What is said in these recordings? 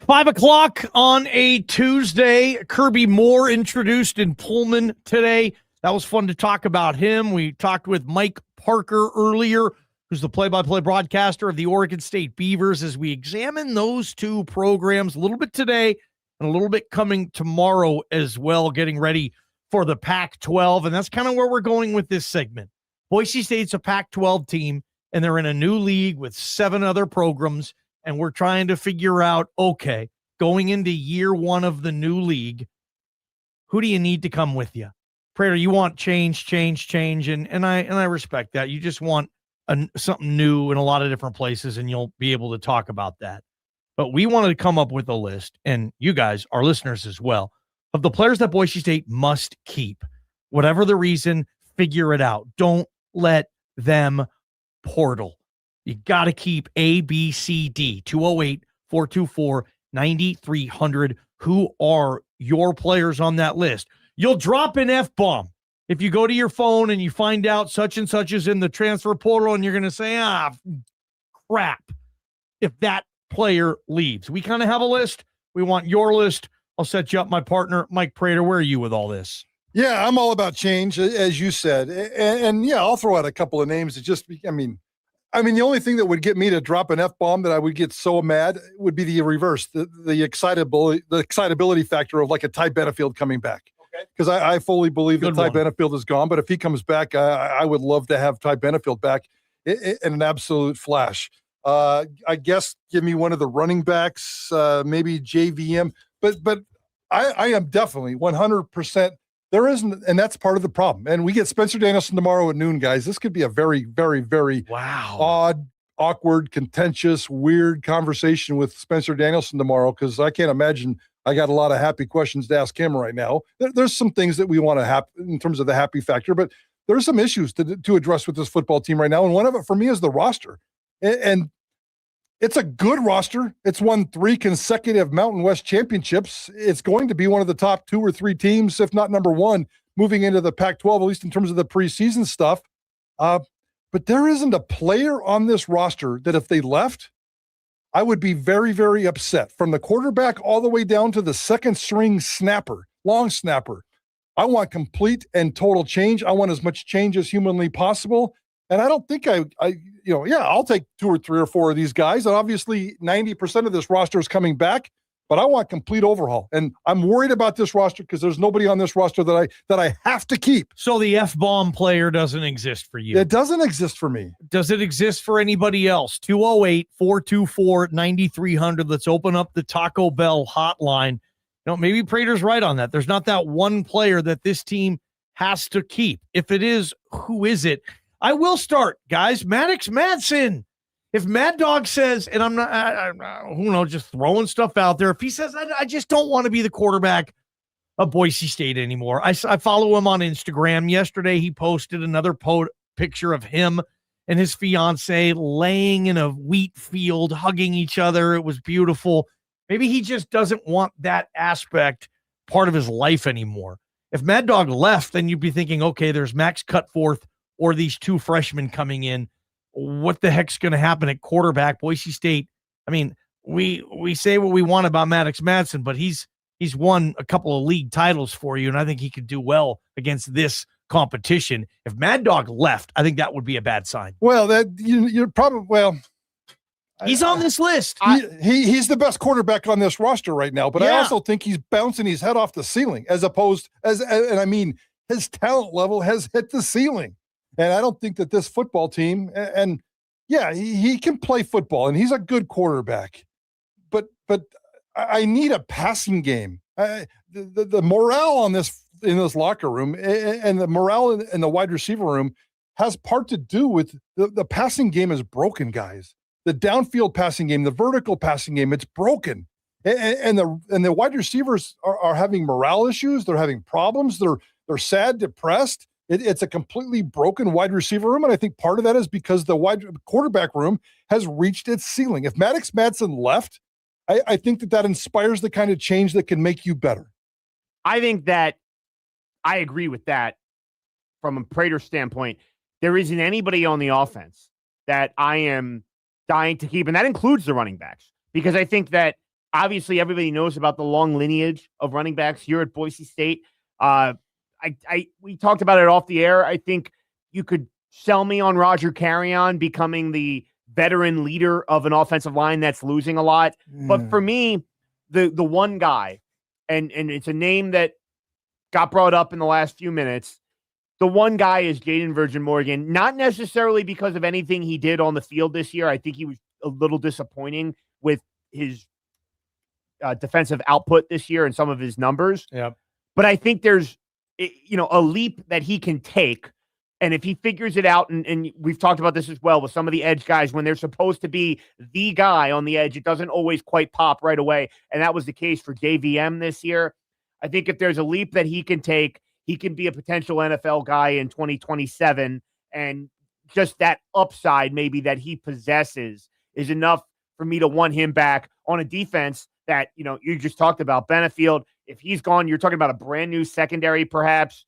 5 o'clock on a Tuesday. Kirby Moore introduced in Pullman today. That was fun to talk about him. We talked with Mike Parker earlier, who's the play-by-play broadcaster of the Oregon State Beavers, as we examine those two programs a little bit today and a little bit coming tomorrow as well, getting ready for the Pac-12. And that's kind of where we're going with this segment. Boise State's a Pac-12 team, and they're in a new league with 7 other programs. And we're trying to figure out, okay, going into year 1 of the new league, who do you need to come with you? Prater, you want change, and I respect that. You just want something new in a lot of different places, and you'll be able to talk about that. But we wanted to come up with a list, and you guys, our listeners as well, of the players that Boise State must keep. Whatever the reason, figure it out. Don't let them portal. You got to keep A, B, C, D, 208-424-9300. Who are your players on that list? You'll drop an F-bomb if you go to your phone and you find out such and such is in the transfer portal, and you're going to say, crap, if that player leaves. We kind of have a list. We want your list. I'll set you up, my partner, Mike Prater. Where are you with all this? Yeah, I'm all about change, as you said. And yeah, I'll throw out a couple of names. The only thing that would get me to drop an F-bomb that I would get so mad would be the reverse, the excitability factor of like a Ty Benefield coming back. Okay. Because I fully believe that Ty Benefield is gone, but if he comes back, I would love to have Ty Benefield back in an absolute flash. I guess give me one of the running backs, maybe JVM, but I am definitely 100%. There isn't, and that's part of the problem. And we get Spencer Danielson tomorrow at noon, guys. This could be a very, very, very odd, awkward, contentious, weird conversation with Spencer Danielson tomorrow, because I can't imagine I got a lot of happy questions to ask him right now. There's some things that we want to have in terms of the happy factor, but there's some issues to address with this football team right now. And one of it for me is the roster. And it's a good roster. It's won 3 consecutive Mountain West championships. It's going to be one of the top 2 or 3 teams, if not number 1, moving into the Pac-12, at least in terms of the preseason stuff. But there isn't a player on this roster that if they left, I would be very, very upset. From the quarterback all the way down to the second string snapper, long snapper. I want complete and total change. I want as much change as humanly possible. And I don't think I'll take 2 or 3 or 4 of these guys. And obviously 90% of this roster is coming back, but I want complete overhaul. And I'm worried about this roster because there's nobody on this roster that I have to keep. So the F-bomb player doesn't exist for you. It doesn't exist for me. Does it exist for anybody else? 208-424-9300. Let's open up the Taco Bell hotline. Maybe Prater's right on that. There's not that one player that this team has to keep. If it is, who is it? I will start, guys. Maddox, Madson. If Mad Dog says, and I'm not, just throwing stuff out there. If he says, I just don't want to be the quarterback of Boise State anymore. I follow him on Instagram. Yesterday, he posted another picture of him and his fiance laying in a wheat field, hugging each other. It was beautiful. Maybe he just doesn't want that aspect part of his life anymore. If Mad Dog left, then you'd be thinking, okay, there's Max Cutforth or these 2 freshmen coming in. What the heck's going to happen at quarterback? Boise State, we say what we want about Maddox Madson, but he's won a couple of league titles for you, and I think he could do well against this competition. If Mad Dog left, I think that would be a bad sign. Well, you're probably he's on this list. He's the best quarterback on this roster right now, but I also think he's bouncing his head off the ceiling his talent level has hit the ceiling. And I don't think that this football team, he can play football and he's a good quarterback, but I need a passing game. The morale in this locker room and the morale in the wide receiver room has part to do with the passing game is broken, guys. The downfield passing game, the vertical passing game, it's broken. And the wide receivers are having morale issues. They're having problems. They're sad, depressed. It's a completely broken wide receiver room, and I think part of that is because the wide quarterback room has reached its ceiling. If Maddox Madson left, I think that inspires the kind of change that can make you better. I think that I agree with that from a Prater standpoint. There isn't anybody on the offense that I am dying to keep, and that includes the running backs, because I think that obviously everybody knows about the long lineage of running backs here at Boise State. We talked about it off the air. I think you could sell me on Roger Carrion becoming the veteran leader of an offensive line that's losing a lot. But for me, the one guy, and it's a name that got brought up in the last few minutes, the one guy is Jaden Virgin Morgan, not necessarily because of anything he did on the field this year. I think he was a little disappointing with his defensive output this year and some of his numbers. Yeah. But I think there's, a leap that he can take. And if he figures it out, and we've talked about this as well with some of the edge guys, when they're supposed to be the guy on the edge, it doesn't always quite pop right away. And that was the case for JVM this year. I think if there's a leap that he can take, he can be a potential NFL guy in 2027. And just that upside maybe that he possesses is enough for me to want him back on a defense that, you just talked about Benefield. If he's gone, you're talking about a brand new secondary, perhaps.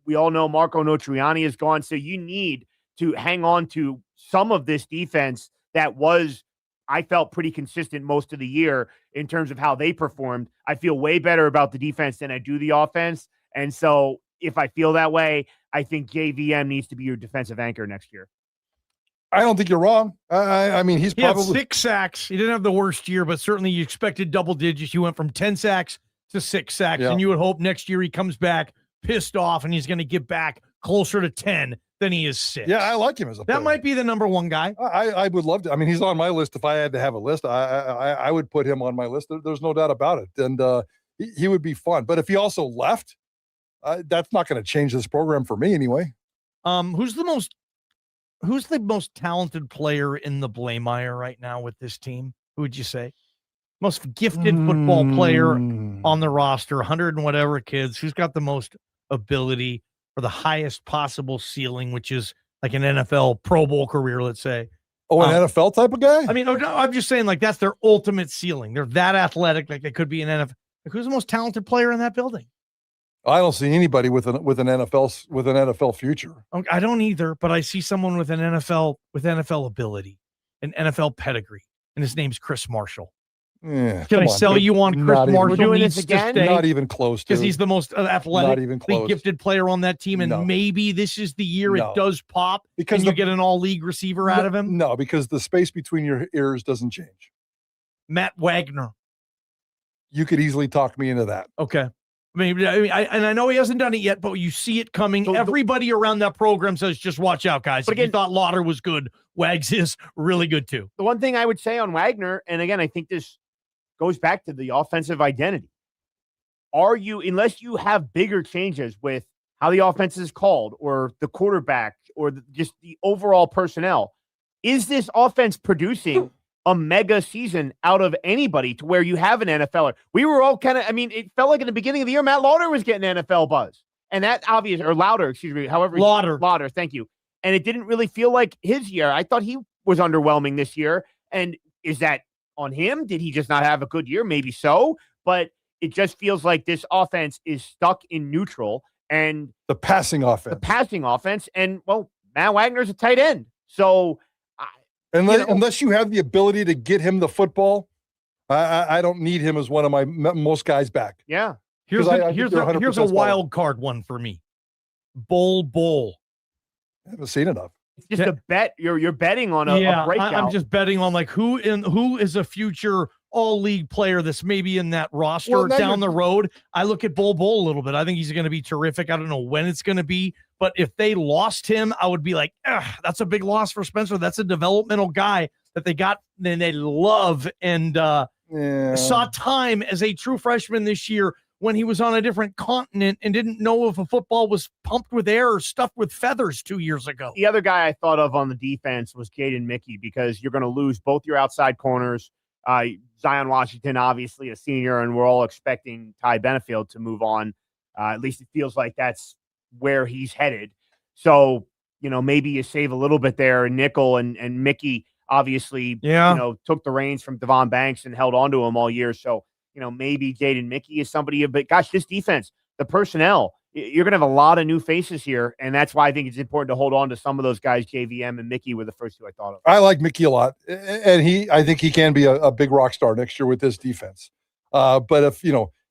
We all know Marco Notriani is gone. So you need to hang on to some of this defense that was, I felt, pretty consistent most of the year in terms of how they performed. I feel way better about the defense than I do the offense. And so if I feel that way, I think JVM needs to be your defensive anchor next year. I don't think you're wrong. I mean, he had 6 sacks. He didn't have the worst year, but certainly you expected double digits. You went from 10 sacks to 6 sacks, and you would hope next year he comes back pissed off and he's going to get back closer to 10 than he is 6. Yeah, I like him as a player. That might be the number one guy. I would love to. I mean, he's on my list. If I had to have a list, I would put him on my list. There's no doubt about it. And he would be fun. But if he also left, that's not going to change this program for me anyway. Who's the most talented player in the Blameyer right now with this team? Who would you say? Most gifted football player on the roster, 100 and whatever kids. Who's got the most ability for the highest possible ceiling, which is like an NFL Pro Bowl career, let's say? Oh, an NFL type of guy? I mean, I'm just saying, like, that's their ultimate ceiling. They're that athletic, like they could be an NFL. Like, who's the most talented player in that building? I don't see anybody with an NFL future. I don't either, but I see someone with NFL ability, an NFL pedigree, and his name's Chris Marshall. Yeah, Can I sell you on Chris Marshall? We're doing this again? Not even close to, because he's the most athletic, not even close, gifted player on that team, and maybe this is the year it does pop because you get an all-league receiver out of him. No, because the space between your ears doesn't change. Matt Wagner. You could easily talk me into that. Okay. I know he hasn't done it yet, but you see it coming. So everybody around that program says, just watch out, guys. But again, if you thought Lauder was good, Wags is really good too. The one thing I would say on Wagner, and again, I think this goes back to the offensive identity. Unless you have bigger changes with how the offense is called or the quarterback or just the overall personnel, is this offense producing a mega season out of anybody to where you have an NFLer? We were all it felt like in the beginning of the year, Matt Lauder was getting NFL buzz. And that Lauder, however. Lauder, thank you. And it didn't really feel like his year. I thought he was underwhelming this year. And is that on him? Did he just not have a good year? Maybe so. But it just feels like this offense is stuck in neutral. And the passing offense. And, well, Matt Wagner's a tight end. So unless you have the ability to get him the football, I don't need him as one of my most guys back. Yeah. Here's a wild card one for me. Bull. I haven't seen enough. It's just a bet. You're betting on a breakout. I'm just betting on like who is a future all-league player that's maybe in that roster down the road. I look at Bull a little bit. I think he's going to be terrific. I don't know when it's going to be, but if they lost him, I would be like, that's a big loss for Spencer. That's a developmental guy that they got and they love and saw time as a true freshman this year when he was on a different continent and didn't know if a football was pumped with air or stuffed with feathers 2 years ago. The other guy I thought of on the defense was Jaden Mickey, because you're going to lose both your outside corners. Zion Washington, obviously a senior, and we're all expecting Ty Benefield to move on. At least it feels like that's where he's headed. So, maybe you save a little bit there. Nickel and Mickey obviously, took the reins from Devon Banks and held on to him all year. So, maybe Jaden Mickey is somebody, but gosh, this defense, the personnel you're going to have a lot of new faces here, and that's why I think it's important to hold on to some of those guys. JVM and Mickey were the first two I thought of. I like Mickey a lot, and I think he can be a big rock star next year with this defense. But if,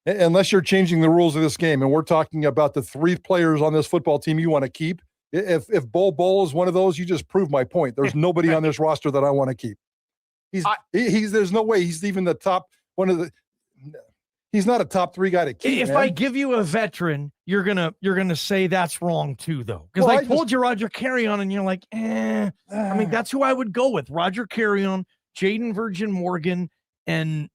unless you're changing the rules of this game, and we're talking about the 3 players on this football team you want to keep, if Bol is one of those, you just proved my point. There's nobody on this roster that I want to keep. There's no way he's even the top one of the. He's not a top 3 guy to keep. If I give you a veteran, you're gonna say that's wrong too, though. Because Well, I told you Roger Carrion, and you're like, I mean, that's who I would go with: Roger Carrion, Jaden Virgin Morgan, and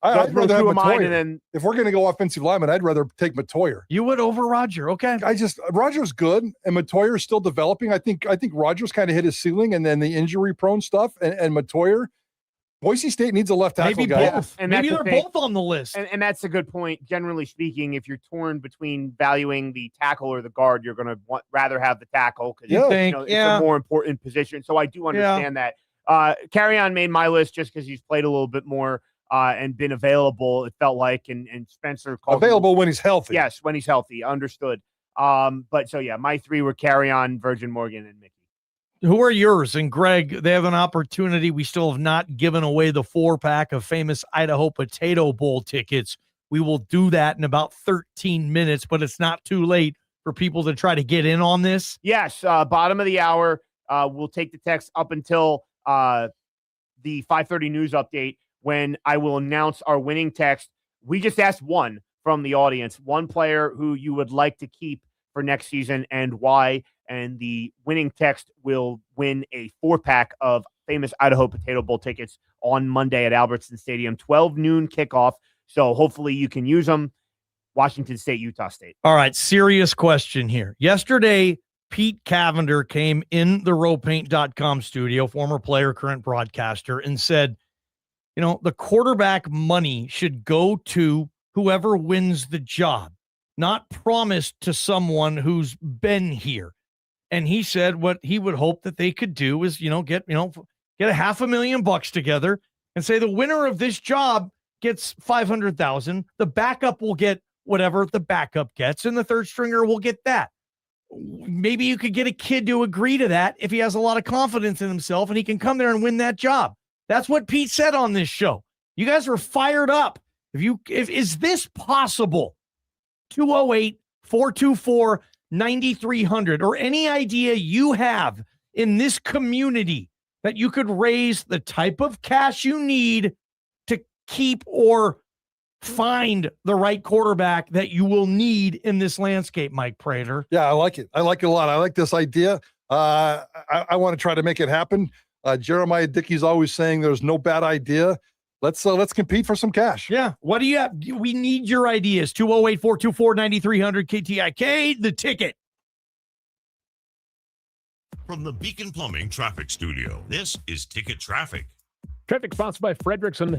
I'd rather have Matoyer. And then If we're going to go offensive lineman, I'd rather take Matoyer. you would over Roger. Okay, Roger's good, and Matoyer's still developing. I think Roger's kind of hit his ceiling, and then the injury prone stuff, and Matoyer. Boise State needs a left tackle maybe guy. both. And Maybe that's they're the both on the list. And that's a good point. Generally speaking, if you're torn between valuing the tackle or the guard, you're going to rather have the tackle because it's a more important position. So I do understand that. Carrion made my list just because he's played a little bit more and been available, it felt like, and Spencer called available when he's healthy. Yes, when he's healthy. Understood. But so, my 3 were Carrion, Virgin Morgan, and Mickey. Who are yours? And Greg, they have an opportunity. We still have not given away the 4-pack of famous Idaho Potato Bowl tickets. We will do that in about 13 minutes, but it's not too late for people to try to get in on this. Yes, bottom of the hour. We'll take the text up until the 5:30 news update when I will announce our winning text. We just asked one from the audience, one player who you would like to keep for next season and why. And the winning text will win a 4-pack of famous Idaho Potato Bowl tickets on Monday at Albertson Stadium, 12 noon kickoff. So hopefully you can use them. Washington State, Utah State. All right, serious question here. Yesterday, Pete Cavender came in the rowpaint.com studio, former player, current broadcaster, and said, the quarterback money should go to whoever wins the job, not promised to someone who's been here. And he said what he would hope that they could do is, get $500,000 together and say the winner of this job gets $500,000. The backup will get whatever the backup gets, and the third stringer will get that. Maybe you could get a kid to agree to that if he has a lot of confidence in himself and he can come there and win that job. That's what Pete said on this show. You guys were fired up. Is this possible? 208-424-9300 or any idea you have in this community that you could raise the type of cash you need to keep or find the right quarterback that you will need in this landscape, Mike Prater. Yeah, I like it. I like it a lot. I like this idea. I want to try to make it happen. Jeremiah Dickey's always saying there's no bad idea. Let's compete for some cash. Yeah. What do you have? We need your ideas. 208-424-9300 KTIK, the ticket. From the Beacon Plumbing Traffic Studio, this is Ticket Traffic. Traffic sponsored by Frederickson